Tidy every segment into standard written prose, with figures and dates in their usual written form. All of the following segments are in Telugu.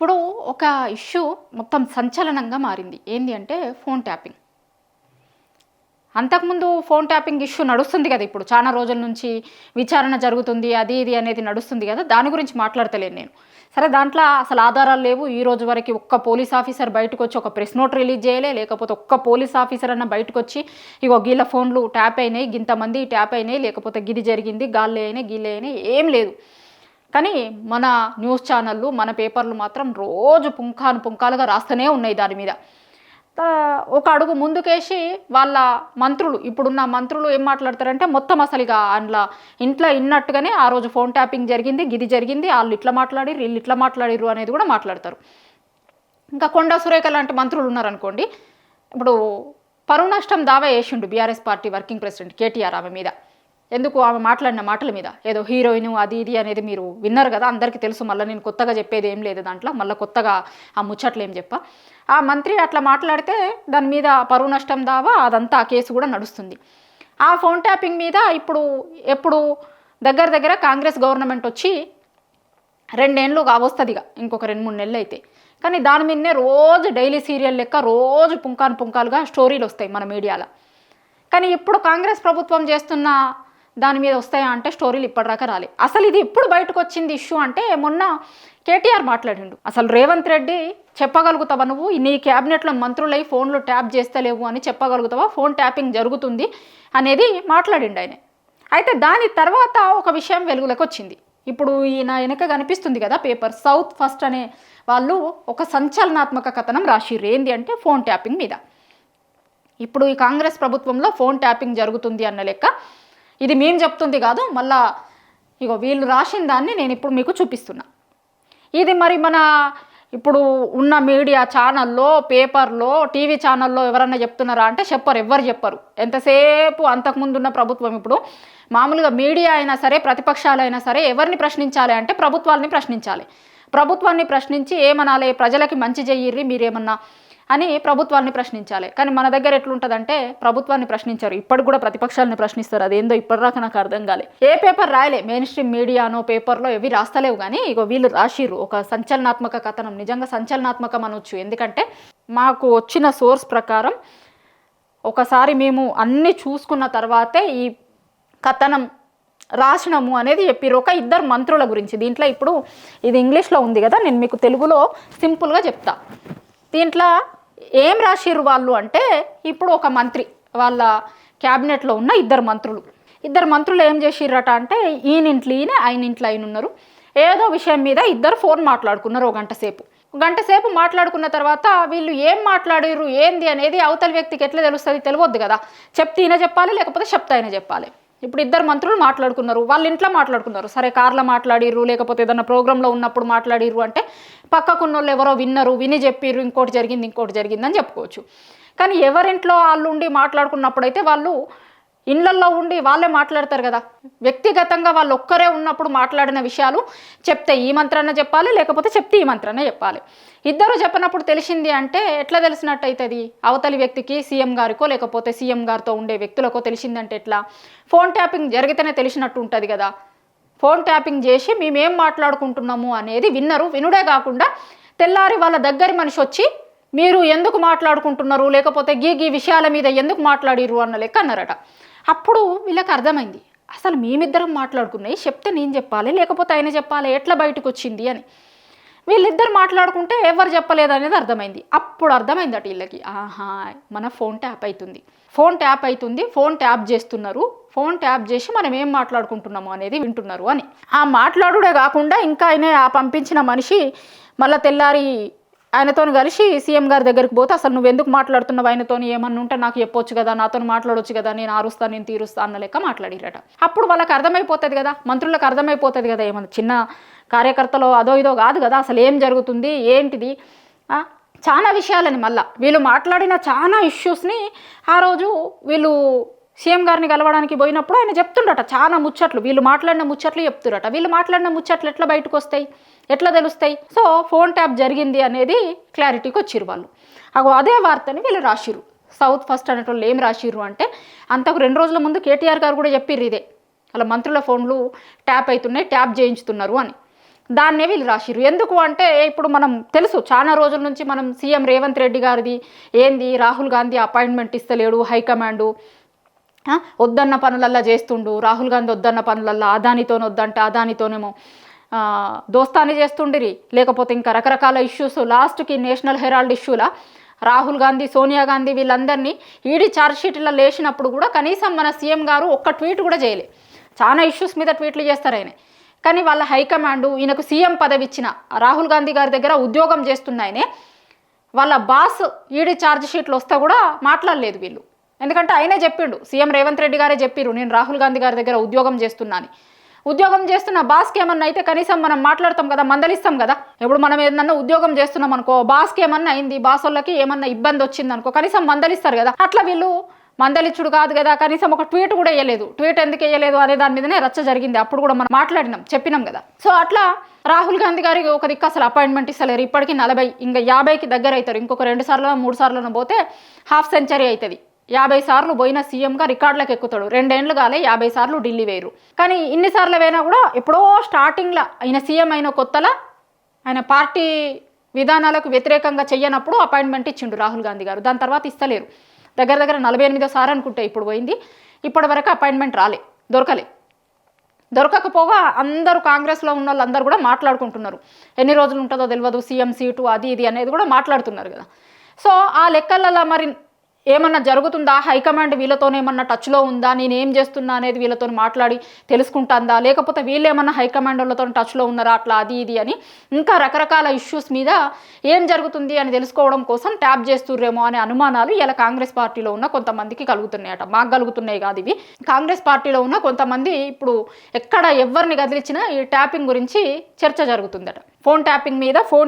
ఇప్పుడు ఒక ఇష్యూ మొత్తం సంచలనంగా మారింది. ఏంది అంటే ఫోన్ ట్యాపింగ్. అంతకుముందు ఫోన్ ట్యాపింగ్ ఇష్యూ నడుస్తుంది కదా, ఇప్పుడు చాలా రోజుల నుంచి విచారణ జరుగుతుంది, అది ఇది అనేది నడుస్తుంది కదా, దాని గురించి మాట్లాడతలేను నేను. సరే, దాంట్లో అసలు ఆధారాలు లేవు. ఈ రోజు వరకు ఒక్క పోలీస్ ఆఫీసర్ బయటకు వచ్చి ఒక ప్రెస్ నోట్ రిలీజ్ చేయలే, లేకపోతే ఒక్క పోలీస్ ఆఫీసర్ అన్న బయటకు వచ్చి ఇగో గీళ్ళ ఫోన్లు ట్యాప్ అయినాయి, గింతమంది ట్యాప్ అయినాయి, లేకపోతే గిది జరిగింది, గాల్లే అయినాయి, గీళ్ళే అయినాయి, ఏం లేదు. కానీ మన న్యూస్ ఛానళ్ళు, మన పేపర్లు మాత్రం రోజు పుంఖాలుగా రాస్తూనే ఉన్నాయి దాని మీద. ఒక అడుగు ముందుకేసి వాళ్ళ మంత్రులు, ఇప్పుడున్న మంత్రులు ఏం మాట్లాడతారంటే మొత్తం అసలు ఇక అందులో ఇంట్లో ఇన్నట్టుగానే ఆ రోజు ఫోన్ ట్యాపింగ్ జరిగింది, గిది జరిగింది, వాళ్ళు ఇట్లా మాట్లాడిర్రు, వీళ్ళు ఇట్లా మాట్లాడిర్రు అనేది కూడా మాట్లాడతారు. ఇంకా కొండా సురేఖ లాంటి మంత్రులు ఉన్నారనుకోండి, ఇప్పుడు పరువు నష్టం దావా వేసిండు BRS party working president KTR ఆమె మీద. ఎందుకు? ఆమె మాట్లాడిన మాటల మీద. ఏదో హీరోయిన్ అది ఇది అనేది మీరు విన్నారు కదా, అందరికీ తెలుసు. మళ్ళీ నేను కొత్తగా చెప్పేది ఏం లేదు దాంట్లో, మళ్ళీ కొత్తగా ఆ ముచ్చట్లు ఏం చెప్పా. ఆ మంత్రి అట్లా మాట్లాడితే దాని మీద పరువు నష్టం దావా అదంతా ఆ కేసు కూడా నడుస్తుంది. ఆ ఫోన్ ట్యాపింగ్ మీద ఎప్పుడు దగ్గర కాంగ్రెస్ గవర్నమెంట్ వచ్చి 2 ఏళ్ళు కావస్తుంది, ఇంకొక 2-3 నెలలు అయితే. కానీ దాని మీదనే రోజు డైలీ సీరియల్ లెక్క రోజు పుంకాలుగా స్టోరీలు వస్తాయి మన మీడియాలో. కానీ ఇప్పుడు కాంగ్రెస్ ప్రభుత్వం చేస్తున్న దాని మీద వస్తాయా అంటే స్టోరీలు ఇప్పటిదాకా రాలే. అసలు ఇది ఇప్పుడు బయటకు వచ్చింది ఇష్యూ అంటే మొన్న కేటీఆర్ మాట్లాడిండు. అసలు రేవంత్ రెడ్డి చెప్పగలుగుతావా, నువ్వు నీ క్యాబినెట్లో మంత్రులై ఫోన్లు ట్యాప్ చేస్తలేవు అని చెప్పగలుగుతావా, ఫోన్ ట్యాపింగ్ జరుగుతుంది అనేది మాట్లాడిండు ఆయన. అయితే దాని తర్వాత ఒక విషయం వెలుగులోకి వచ్చింది. ఇప్పుడు ఈయన వెనక కనిపిస్తుంది కదా పేపర్, సౌత్ ఫస్ట్ అనే వాళ్ళు ఒక సంచలనాత్మక కథనం రాసిర్రు. ఏంది అంటే ఫోన్ ట్యాపింగ్ మీద. ఇప్పుడు ఈ కాంగ్రెస్ ప్రభుత్వంలో ఫోన్ ట్యాపింగ్ జరుగుతుంది అన్న లెక్క. ఇది మేము చెప్తుంది కాదు, మళ్ళా ఇగో వీళ్ళు రాసిన దాన్ని నేను ఇప్పుడు మీకు చూపిస్తున్నా. ఇది మరి మన ఇప్పుడు ఉన్న మీడియా ఛానల్లో, పేపర్లో, టీవీ ఛానల్లో ఎవరన్నా చెప్తున్నారా అంటే చెప్పరు, ఎవ్వరు చెప్పరు. ఎంతసేపు అంతకుముందు ఉన్న ప్రభుత్వం ఇప్పుడు మామూలుగా మీడియా అయినా సరే, ప్రతిపక్షాలైనా సరే ఎవరిని ప్రశ్నించాలి అంటే ప్రభుత్వాన్ని ప్రశ్నించాలి. ప్రభుత్వాన్ని ప్రశ్నించి ఏమనాలి, ప్రజలకి మంచి చెయ్యిర్రి మీరేమన్నా అని ప్రభుత్వాన్ని ప్రశ్నించాలి. కానీ మన దగ్గర ఎట్లుంటుందంటే ప్రభుత్వాన్ని ప్రశ్నించారు, ఇప్పటికి కూడా ప్రతిపక్షాలని ప్రశ్నిస్తారు. అదేందో ఇప్పటిదాకా నాకు అర్థం కాలే. ఏ పేపర్ రాయలే, మెయిన్ స్ట్రీమ్ మీడియానో పేపర్లో ఎవి రాస్తలేవు. కానీ ఇగో వీళ్ళు రాసిర్రు ఒక సంచలనాత్మక కథనం. నిజంగా సంచలనాత్మకం అనొచ్చు, ఎందుకంటే మాకు వచ్చిన సోర్స్ ప్రకారం ఒకసారి మేము అన్నీ చూసుకున్న తర్వాతే ఈ కథనం రాసినము అనేది చెప్పిర్రు. ఒక 2 మంత్రుల గురించి. దీంట్లో ఇప్పుడు ఇది ఇంగ్లీష్లో ఉంది కదా, నేను మీకు తెలుగులో సింపుల్గా చెప్తా. దీంట్లో ఏం రాసిర్రు వాళ్ళు అంటే, ఇప్పుడు ఒక మంత్రి వాళ్ళ క్యాబినెట్లో ఉన్న 2 మంత్రులు ఏం చేసిర్రట అంటే, ఈయనింట్లో ఈయన, ఆయనింట్లో ఆయన ఉన్నారు. ఏదో విషయం మీద 2 ఫోన్ మాట్లాడుకున్నారు ఒక గంట సేపు మాట్లాడుకున్న తర్వాత వీళ్ళు ఏం మాట్లాడిర్రు ఏంది అనేది అవతలి వ్యక్తికి ఎట్లా తెలుస్తుంది, తెలియద్దు కదా. చెప్తే ఈయన చెప్పాలి, లేకపోతే చెప్తే ఆయన చెప్పాలి. ఇప్పుడు 2 మంత్రులు మాట్లాడుకున్నారు, వాళ్ళ ఇంట్లో మాట్లాడుకున్నారు. సరే, కార్లో మాట్లాడిర్రు, లేకపోతే ఏదైనా ప్రోగ్రాంలో ఉన్నప్పుడు మాట్లాడిర్రు అంటే పక్కకున్న వాళ్ళు ఎవరో విన్నారు, విని చెప్పిర్రు ఇంకోటి జరిగింది అని చెప్పుకోవచ్చు. కానీ ఎవరింట్లో వాళ్ళు ఉండి మాట్లాడుకున్నప్పుడు అయితే వాళ్ళు ఇళ్లల్లో ఉండి వాళ్ళే మాట్లాడతారు కదా. వ్యక్తిగతంగా వాళ్ళు ఒక్కరే ఉన్నప్పుడు మాట్లాడిన విషయాలు చెప్తే ఈ మంత్రాన్న చెప్పాలి, లేకపోతే చెప్తే ఈ మంత్రాన్న చెప్పాలి. 2 చెప్పినప్పుడు తెలిసింది అంటే ఎట్లా తెలిసినట్టు అవుతుంది? అవతలి వ్యక్తికి, సీఎం గారికో లేకపోతే సీఎం గారితో ఉండే వ్యక్తులకో తెలిసిందంటే ఎట్లా? ఫోన్ ట్యాపింగ్ జరిగితేనే తెలిసినట్టు ఉంటుంది కదా. ఫోన్ ట్యాపింగ్ చేసి మేమేం మాట్లాడుకుంటున్నాము అనేది వినుడే కాకుండా తెల్లారి వాళ్ళ దగ్గరి మనిషి వచ్చి మీరు ఎందుకు మాట్లాడుకుంటున్నారు, లేకపోతే గీ విషయాల మీద ఎందుకు మాట్లాడిర్రు అన్న లెక్క అన్నారట. అప్పుడు వీళ్ళకి అర్థమైంది, అసలు మేమిద్దరం మాట్లాడుకున్నాయి, చెప్తే నేను చెప్పాలి, లేకపోతే ఆయన చెప్పాలి, ఎట్లా బయటకు వచ్చింది అని. వీళ్ళిద్దరు మాట్లాడుకుంటే ఎవరు చెప్పలేదు అనేది అర్థమైంది. అప్పుడు అర్థమైందట వీళ్ళకి, ఆహా మన ఫోన్ ట్యాప్ అవుతుంది, ఫోన్ ట్యాప్ చేస్తున్నారు, ఫోన్ ట్యాప్ చేసి మనం ఏం మాట్లాడుకుంటున్నాము అనేది వింటున్నారు అని. ఆ మాట్లాడుడే కాకుండా ఇంకా ఆయన ఆ పంపించిన మనిషి మళ్ళీ తెల్లారి ఆయనతో కలిసి సీఎం గారి దగ్గరికి పోతే, అసలు నువ్వు ఎందుకు మాట్లాడుతున్నావు, ఆయనతో ఏమన్నా ఉంటే నాకు చెప్పొచ్చు కదా, నాతో మాట్లాడొచ్చు కదా, నేను ఆరుస్తా, నేను తీరుస్తా అన్న లెక్క మాట్లాడిరట. అప్పుడు వాళ్ళకి అర్థమైపోతుంది కదా, మంత్రులకు అర్థమైపోతుంది కదా, ఏమన్నా చిన్న కార్యకర్తలో అదో ఇదో కాదు కదా, అసలు ఏం జరుగుతుంది ఏంటిది. చాలా విషయాలని మళ్ళీ వీళ్ళు మాట్లాడిన చాలా ఇష్యూస్ని ఆ రోజు వీళ్ళు సీఎం గారిని కలవడానికి పోయినప్పుడు ఆయన చెప్తుండట చాలా ముచ్చట్లు. వీళ్ళు మాట్లాడిన ముచ్చట్లు చెప్తురట. వీళ్ళు మాట్లాడిన ముచ్చట్లు ఎట్లా బయటకు వస్తాయి, ఎట్లా తెలుస్తాయి? సో ఫోన్ ట్యాప్ జరిగింది అనేది క్లారిటీకి వచ్చిర్రు వాళ్ళు. అదే వార్తని వీళ్ళు రాసిర్రు. సౌత్ ఫస్ట్ అనేటోళ్ళు ఏం రాసిర్రు అంటే, అంతకు 2 రోజుల ముందు కేటీఆర్ గారు కూడా చెప్పిర్రు ఇదే, అలా మంత్రుల ఫోన్లు ట్యాప్ అవుతున్నాయి, ట్యాప్ చేయించుతున్నారు అని. దాన్నే వీళ్ళు రాసిరు. ఎందుకు అంటే ఇప్పుడు మనం తెలుసు చాలా రోజుల నుంచి మనం సీఎం రేవంత్ రెడ్డి గారిది ఏంది, రాహుల్ గాంధీ అపాయింట్మెంట్ ఇస్తలేడు, హైకమాండు వద్దన్న పనులల్లా చేస్తుండు, రాహుల్ గాంధీ వద్దన్న పనులల్లా అదానితో వద్దంటే అదానితోనేమో దోస్తాని చేస్తుండిరి, లేకపోతే ఇంకా రకరకాల ఇష్యూస్. లాస్ట్కి నేషనల్ హెరాల్డ్ ఇష్యూలా రాహుల్ గాంధీ, సోనియా గాంధీ వీళ్ళందరినీ ఈడీ ఛార్జ్షీట్లో లేచినప్పుడు కూడా కనీసం మన సీఎం గారు ఒక్క ట్వీట్ కూడా చేయలే. చాలా ఇష్యూస్ మీద ట్వీట్లు చేస్తారు ఆయన, కానీ వాళ్ళ హైకమాండు ఈయనకు సీఎం పదవి ఇచ్చిన రాహుల్ గాంధీ గారి దగ్గర ఉద్యోగం చేస్తున్నాయనే వాళ్ళ బాస్ ఈడీ ఛార్జ్షీట్లు వస్తే కూడా మాట్లాడలేదు వీళ్ళు. ఎందుకంటే ఆయనే చెప్పిండు, సీఎం రేవంత్ రెడ్డి గారే చెప్పిరు నేను రాహుల్ గాంధీ గారి దగ్గర ఉద్యోగం చేస్తున్నాను. ఉద్యోగం చేస్తున్న బాస్కి ఏమన్నా అయితే కనీసం మనం మాట్లాడతాం కదా, మందలిస్తాం కదా. ఇప్పుడు మనం ఏదన్నా ఉద్యోగం చేస్తున్నాం అనుకో, బాస్కి ఏమన్నా అయింది, బాస్ వాళ్ళకి ఏమన్నా ఇబ్బంది వచ్చింది అనుకో, కనీసం మందలిస్తారు కదా. అట్లా వీళ్ళు మందలిచ్చుడు కాదు కదా, కనీసం ఒక ట్వీట్ కూడా వేయలేదు. ట్వీట్ ఎందుకు వేయలేదు అనే దాని మీదనే రచ్చ జరిగింది. అప్పుడు కూడా మనం మాట్లాడినాం, చెప్పినాం కదా. సో అట్లా రాహుల్ గాంధీ గారికి ఒక దిక్కు అసలు అపాయింట్మెంట్ ఇస్తలేరు. ఇప్పటికీ 40 ఇంకా 50కి దగ్గర అవుతారు. ఇంకొక 2 సార్లు 3 సార్లు పోతే హాఫ్ సెంచరీ అవుతుంది. 50 సార్లు పోయిన సీఎంగా రికార్డులకు ఎక్కుతాడు. 2 ఏళ్ళు కాలే 50 సార్లు ఢిల్లీ వేయరు. కానీ ఇన్నిసార్లు పోయినా కూడా ఎప్పుడో స్టార్టింగ్లో ఆయన సీఎం అయిన కొత్తలో ఆయన పార్టీ విధానాలకు వ్యతిరేకంగా చెయ్యనప్పుడు అపాయింట్మెంట్ ఇచ్చిండు రాహుల్ గాంధీ గారు. దాని తర్వాత ఇస్తలేరు. దగ్గర 48వ సార్ అనుకుంటే ఇప్పుడు పోయింది. ఇప్పటి వరకు అపాయింట్మెంట్ దొరకకపోగా అందరూ కాంగ్రెస్లో ఉన్న వాళ్ళందరూ కూడా మాట్లాడుకుంటున్నారు, ఎన్ని రోజులు ఉంటుందో తెలియదు సీఎం సీటు అది ఇది అనేది కూడా మాట్లాడుతున్నారు కదా. సో ఆ లెక్కలలో మరి ఏమన్నా జరుగుతుందా, హైకమాండ్ వీళ్ళతోనే ఏమన్నా టచ్లో ఉందా, నేను ఏం చేస్తున్నా అనేది వీళ్ళతో మాట్లాడి తెలుసుకుంటుందా, లేకపోతే వీళ్ళు ఏమన్నా హైకమాండ్ వాళ్ళతో టచ్లో ఉన్నారా, అట్లా అది ఇది అని ఇంకా రకరకాల ఇష్యూస్ మీద ఏం జరుగుతుంది అని తెలుసుకోవడం కోసం ట్యాప్ చేస్తుర్రేమో అనే అనుమానాలు ఇలా కాంగ్రెస్ పార్టీలో ఉన్న కొంతమందికి కలుగుతున్నాయట. మాకు కలుగుతున్నాయి కాదు ఇవి, కాంగ్రెస్ పార్టీలో ఉన్న కొంతమంది ఇప్పుడు ఎక్కడ ఎవరిని కదిలించినా ఈ ట్యాపింగ్ గురించి చర్చ జరుగుతుందట. ఫోన్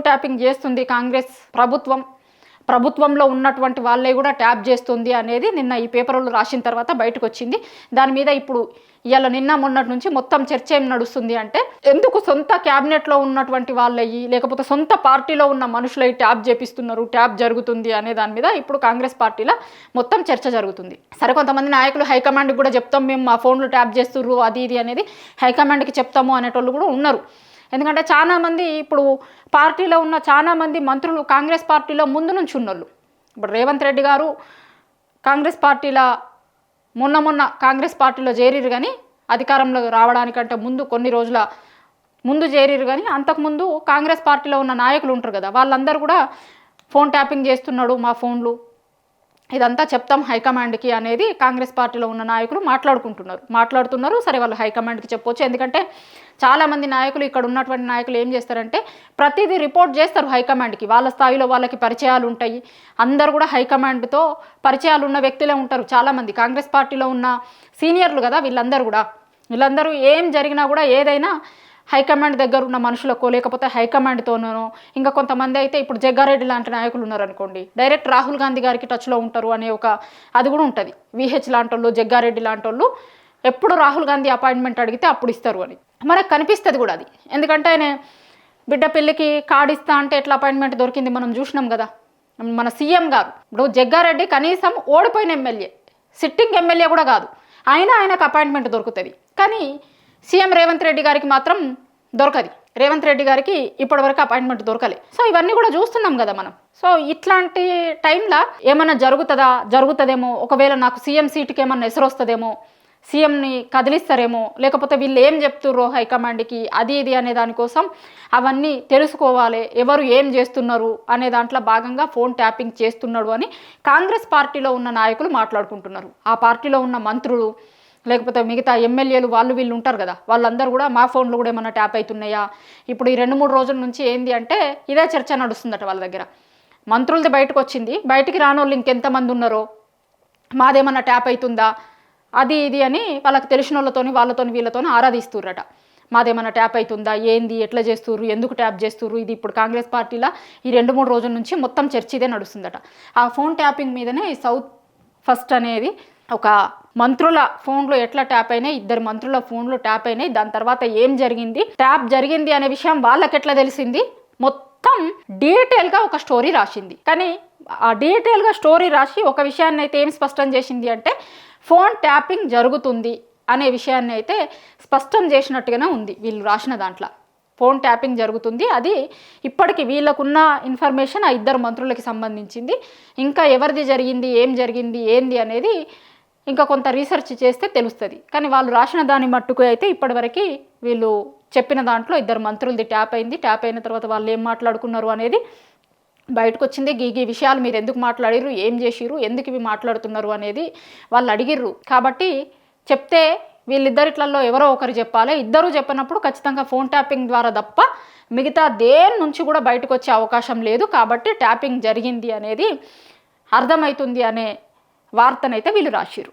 ట్యాపింగ్ చేస్తుంది కాంగ్రెస్ ప్రభుత్వంలో ఉన్నటువంటి వాళ్ళే కూడా ట్యాప్ చేస్తుంది అనేది నిన్న ఈ పేపర్లో రాసిన తర్వాత బయటకు వచ్చింది. దాని మీద ఇప్పుడు ఇవాళ నిన్న మొన్నటి నుంచి మొత్తం చర్చ ఏం నడుస్తుంది అంటే, ఎందుకు సొంత క్యాబినెట్లో ఉన్నటువంటి వాళ్ళయ్యి లేకపోతే సొంత పార్టీలో ఉన్న మనుషులై ట్యాప్ చేపిస్తున్నారు, ట్యాప్ జరుగుతుంది అనే దాని మీద ఇప్పుడు కాంగ్రెస్ పార్టీలో మొత్తం చర్చ జరుగుతుంది. సరే, కొంతమంది నాయకులు హైకమాండ్కి కూడా చెప్తాం, మేము మా ఫోన్లు ట్యాప్ చేస్తుర్రు అది ఇది అనేది హైకమాండ్కి చెప్తాము అనేటోళ్ళు కూడా ఉన్నారు. ఎందుకంటే చాలామంది ఇప్పుడు పార్టీలో ఉన్న చాలామంది మంత్రులు కాంగ్రెస్ పార్టీలో ముందు నుంచి ఉన్నోళ్ళు. ఇప్పుడు రేవంత్ రెడ్డి గారు కాంగ్రెస్ పార్టీలో మొన్న కాంగ్రెస్ పార్టీలో చేరిరు, కానీ అధికారంలో రావడానికంటే ముందు కొన్ని రోజుల ముందు చేరిరు. కానీ అంతకుముందు కాంగ్రెస్ పార్టీలో ఉన్న నాయకులు ఉంటారు కదా, వాళ్ళందరూ కూడా ఫోన్ ట్యాపింగ్ చేస్తున్నాడు మా ఫోన్లు, ఇదంతా చెప్తాం హైకమాండ్కి అనేది కాంగ్రెస్ పార్టీలో ఉన్న నాయకులు మాట్లాడుతున్నారు. సరే, వాళ్ళు హైకమాండ్కి చెప్పొచ్చు. ఎందుకంటే చాలామంది నాయకులు, ఇక్కడ ఉన్నటువంటి నాయకులు ఏం చేస్తారంటే ప్రతిదీ రిపోర్ట్ చేస్తారు హైకమాండ్కి. వాళ్ళ స్థాయిలో వాళ్ళకి పరిచయాలు ఉంటాయి. అందరు కూడా హైకమాండ్తో పరిచయాలు ఉన్న వ్యక్తులే ఉంటారు చాలామంది. కాంగ్రెస్ పార్టీలో ఉన్న సీనియర్లు కదా వీళ్ళందరూ ఏం జరిగినా కూడా ఏదైనా హైకమాండ్ దగ్గర ఉన్న మనుషులకో లేకపోతే హైకమాండ్తోనో, ఇంకా కొంతమంది అయితే ఇప్పుడు జగ్గారెడ్డి లాంటి నాయకులు ఉన్నారనుకోండి, డైరెక్ట్ రాహుల్ గాంధీ గారికి టచ్లో ఉంటారు అనే ఒక అది కూడా ఉంటుంది. విహెచ్ లాంటి వాళ్ళు, జగ్గారెడ్డి లాంటి వాళ్ళు ఎప్పుడు రాహుల్ గాంధీ అపాయింట్మెంట్ అడిగితే అప్పుడు ఇస్తారు అని మనకు కనిపిస్తుంది కూడా అది. ఎందుకంటే ఆయన బిడ్డ పెళ్ళికి కార్డు ఇస్తా అంటే ఎట్లా అపాయింట్మెంట్ దొరికింది మనం చూసినాం కదా. మన సీఎం గారు ఇప్పుడు జగ్గారెడ్డి కనీసం ఓడిపోయిన ఎమ్మెల్యే, సిట్టింగ్ ఎమ్మెల్యే కూడా కాదు, ఆయనకు అపాయింట్మెంట్ దొరుకుతుంది. కానీ సీఎం రేవంత్ రెడ్డి గారికి మాత్రం దొరకది. రేవంత్ రెడ్డి గారికి ఇప్పటివరకు అపాయింట్మెంట్ దొరకలే. సో ఇవన్నీ కూడా చూస్తున్నాం కదా మనం. సో ఇట్లాంటి టైంలో ఏమన్నా జరుగుతుందేమో, ఒకవేళ నాకు సీఎం సీటుకి ఏమన్నా ఎసరు వస్తుందేమో, సీఎంని కదిలిస్తారేమో, లేకపోతే వీళ్ళు ఏం చెప్తుర్రో హైకమాండ్కి అది ఇది అనే దానికోసం అవన్నీ తెలుసుకోవాలి, ఎవరు ఏం చేస్తున్నారు అనే దాంట్లో భాగంగా ఫోన్ ట్యాపింగ్ చేస్తున్నాడు అని కాంగ్రెస్ పార్టీలో ఉన్న నాయకులు మాట్లాడుకుంటున్నారు. ఆ పార్టీలో ఉన్న మంత్రులు లేకపోతే మిగతా ఎమ్మెల్యేలు వీళ్ళు ఉంటారు కదా, వాళ్ళందరూ కూడా మా ఫోన్లు కూడా ఏమన్నా ట్యాప్ అవుతున్నాయా. ఇప్పుడు ఈ 2-3 రోజుల నుంచి ఏంది అంటే ఇదే చర్చ నడుస్తుందట వాళ్ళ దగ్గర. మంత్రులది బయటకు వచ్చింది, బయటికి రానోళ్ళు ఇంకెంతమంది ఉన్నారో, మాదేమన్నా ట్యాప్ అవుతుందా అది ఇది అని వాళ్ళకి తెలిసిన వాళ్ళతోని వీళ్ళతోని ఆరాధిస్తుర్రట. మాదేమన్నా ట్యాప్ అవుతుందా, ఏంది, ఎట్లా చేస్తుర్రు, ఎందుకు ట్యాప్ చేస్తుర్రు. ఇది ఇప్పుడు కాంగ్రెస్ పార్టీలో ఈ 2-3 రోజుల నుంచి మొత్తం చర్చ ఇదే నడుస్తుందట. ఆ ఫోన్ ట్యాపింగ్ మీదనే ఈ సౌత్ ఫస్ట్ అనేది ఒక మంత్రుల ఫోన్లు ఎట్లా ట్యాప్ అయినాయి, 2 మంత్రుల ఫోన్లు ట్యాప్ అయినాయి, దాని తర్వాత ఏం జరిగింది, ట్యాప్ జరిగింది అనే విషయం వాళ్ళకి ఎట్లా తెలిసింది, మొత్తం డీటెయిల్గా ఒక స్టోరీ రాసింది. కానీ ఆ డీటెయిల్గా స్టోరీ రాసి ఒక విషయాన్ని అయితే ఏం స్పష్టం చేసింది అంటే ఫోన్ ట్యాపింగ్ జరుగుతుంది అనే విషయాన్ని అయితే స్పష్టం చేసినట్టుగానే ఉంది వీళ్ళు రాసిన దాంట్లో. ఫోన్ ట్యాపింగ్ జరుగుతుంది. అది ఇప్పటికి వీళ్ళకున్న ఇన్ఫర్మేషన్ ఆ ఇద్దరు మంత్రులకి సంబంధించింది. ఇంకా ఎవరిది జరిగింది, ఏం జరిగింది, ఏంది అనేది ఇంకా కొంత రీసెర్చ్ చేస్తే తెలుస్తుంది. కానీ వాళ్ళు రాసిన దాని మట్టుకు అయితే ఇప్పటివరకు వీళ్ళు చెప్పిన దాంట్లో ఇద్దరు మంత్రులది ట్యాప్ అయింది. ట్యాప్ అయిన తర్వాత వాళ్ళు ఏం మాట్లాడుకున్నారు అనేది బయటకు వచ్చింది. గీ విషయాలు మీరు ఎందుకు మాట్లాడిర్రు, ఏం చేసిర్రు, ఎందుకు ఇవి మాట్లాడుతున్నారు అనేది వాళ్ళు అడిగిర్రు. కాబట్టి చెప్తే వీళ్ళిద్దరిట్లలో ఎవరో ఒకరు చెప్పాలి. ఇద్దరు చెప్పినప్పుడు ఖచ్చితంగా ఫోన్ ట్యాపింగ్ ద్వారా తప్ప మిగతా దేని నుంచి కూడా బయటకు వచ్చే అవకాశం లేదు. కాబట్టి ట్యాపింగ్ జరిగింది అనేది అర్థమవుతుంది అనే వార్తనైతే వీళ్ళు రాసిర్రు.